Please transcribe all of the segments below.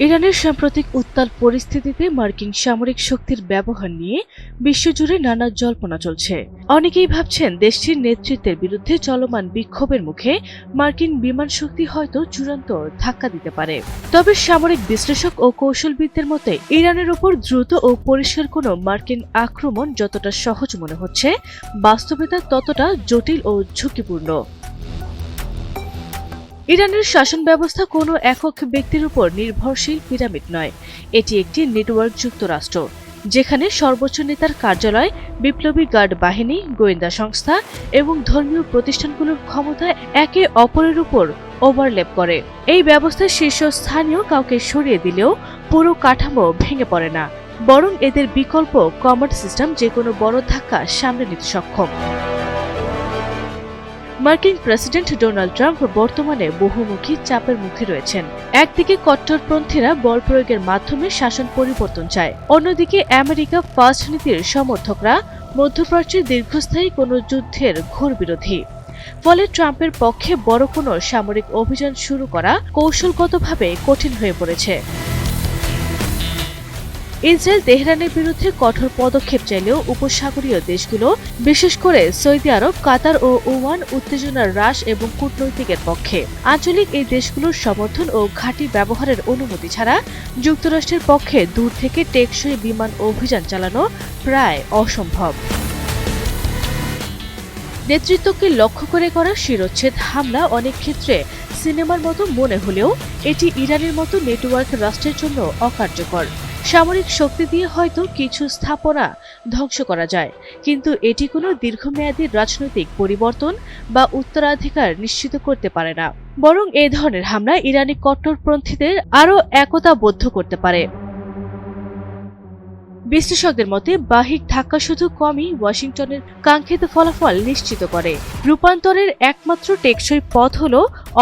ইরানের সাম্প্রতিক উত্তাল পরিস্থিতিতে মার্কিন সামরিক শক্তির ব্যবহার নিয়ে বিশ্বজুড়ে নানা জল্পনা চলছে। অনেকেই ভাবছেন দেশটির নেতৃত্বের বিরুদ্ধে চলমান বিক্ষোভের মুখে মার্কিন বিমান শক্তি হয়তো চূড়ান্ত ধাক্কা দিতে পারে। তবে সামরিক বিশ্লেষক ও কৌশলবিদদের মতে ইরানের ওপর দ্রুত ও পরিষ্কার কোনো মার্কিন আক্রমণ যতটা সহজ মনে হচ্ছে, বাস্তবতা ততটা জটিল ও ঝুঁকিপূর্ণ। ইরানের শাসন ব্যবস্থা কোনো একক ব্যক্তির উপর নির্ভরশীল পিরামিড নয়, এটি একটি নেটওয়ার্কযুক্ত রাষ্ট্র, যেখানে সর্বোচ্চ নেতার কার্যালয়, বিপ্লবী গার্ড বাহিনী, গোয়েন্দা সংস্থা এবং ধর্মীয় প্রতিষ্ঠানগুলোর ক্ষমতা একে অপরের উপর ওভারল্যাপ করে। এই ব্যবস্থায় শীর্ষস্থানীয় কাউকে সরিয়ে দিলেও পুরো কাঠামো ভেঙে পড়ে না, বরং এদের বিকল্প কমান্ড সিস্টেম যে কোনো বড় ধাক্কা সামলে নিতে সক্ষম। মার্কিন প্রেসিডেন্ট ডোনাল্ড ট্রাম্প বর্তমানে বহুমুখী চাপের মুখে রয়েছেন। একদিকে কট্টরপন্থীরা বল প্রয়োগের মাধ্যমে শাসন পরিবর্তন চায়, অন্যদিকে আমেরিকা ফার্স্ট নীতির সমর্থকরা মধ্যপ্রাচ্যের দীর্ঘস্থায়ী কোনো যুদ্ধের ঘোর বিরোধী। ফলে ট্রাম্পের পক্ষে বড় কোনো সামরিক অভিযান শুরু করা কৌশলগতভাবে কঠিন হয়ে পড়েছে। ইসরায়েল তেহরানের বিরুদ্ধে কঠোর পদক্ষেপ চাইলেও উপসাগরীয় দেশগুলো, বিশেষ করে সৌদি আরব, কাতার ও ওমান উত্তেজনার হ্রাস এবং কূটনৈতিকের পক্ষে। আঞ্চলিক এই দেশগুলোর সমর্থন ও ঘাঁটি ব্যবহারের অনুমতি ছাড়া যুক্তরাষ্ট্রের পক্ষে দূর থেকে টেকসই বিমান অভিযান চালানো প্রায় অসম্ভব। নেতৃত্বকে লক্ষ্য করে করা শিরোচ্ছেদ হামলা অনেক ক্ষেত্রে সিনেমার মতো মনে হলেও এটি ইরানের মতো নেটওয়ার্ক রাষ্ট্রের জন্য অকার্যকর। সামরিক শক্তি দিয়ে হয়তো কিছু স্থাপনা ধ্বংস করা যায়, কিন্তু এটি কোনো দীর্ঘমেয়াদী রাজনৈতিক পরিবর্তন বা উত্তরাধিকার নিশ্চিত করতে পারে না। বরং এ ধরনের হামলা ইরানি কট্টরপন্থীদের আরও একতাবদ্ধ করতে পারে। বিশ্লেষকদের মতে বাহ্যিক ধাক্কা শুধু কমই ওয়াশিংটনের কাঙ্ক্ষিত ফলাফল নিশ্চিত করে। রূপান্তরের একমাত্র টেকসই পথ হল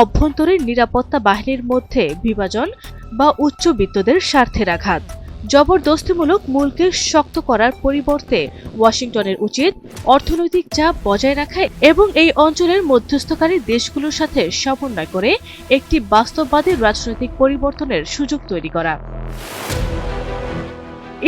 অভ্যন্তরীণ নিরাপত্তা বাহিনীর মধ্যে বিভাজন বা উচ্চবিত্তদের স্বার্থের আঘাত। জবরদস্তিমূলক মূলকে শক্ত করার পরিবর্তে ওয়াশিংটনের উচিত অর্থনৈতিক চাপ বজায় রাখা এবং এই অঞ্চলের মধ্যস্থকারী দেশগুলোর সাথে সমন্বয় করে একটি বাস্তববাদী রাজনৈতিক পরিবর্তনের সুযোগ তৈরি করা।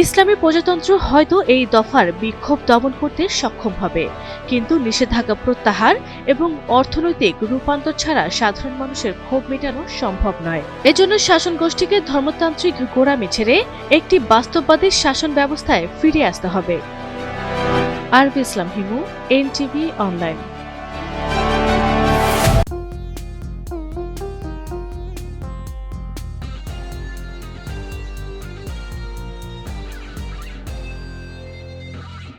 ইসলামী প্রজাতন্ত্র হয়তো এই দফার বিক্ষোভ দমন করতে সক্ষম হবে, কিন্তু নিষেধাজ্ঞা প্রত্যাহার এবং অর্থনৈতিক রূপান্তর ছাড়া সাধারণ মানুষের ক্ষোভ মেটানো সম্ভব নয়। এজন্য শাসন গোষ্ঠীকে ধর্মতান্ত্রিক গোঁড়ামি ছেড়ে একটি বাস্তববাদী শাসন ব্যবস্থায় ফিরে আসতে হবে। আরবি ইসলাম হিমু, NTV অনলাইন।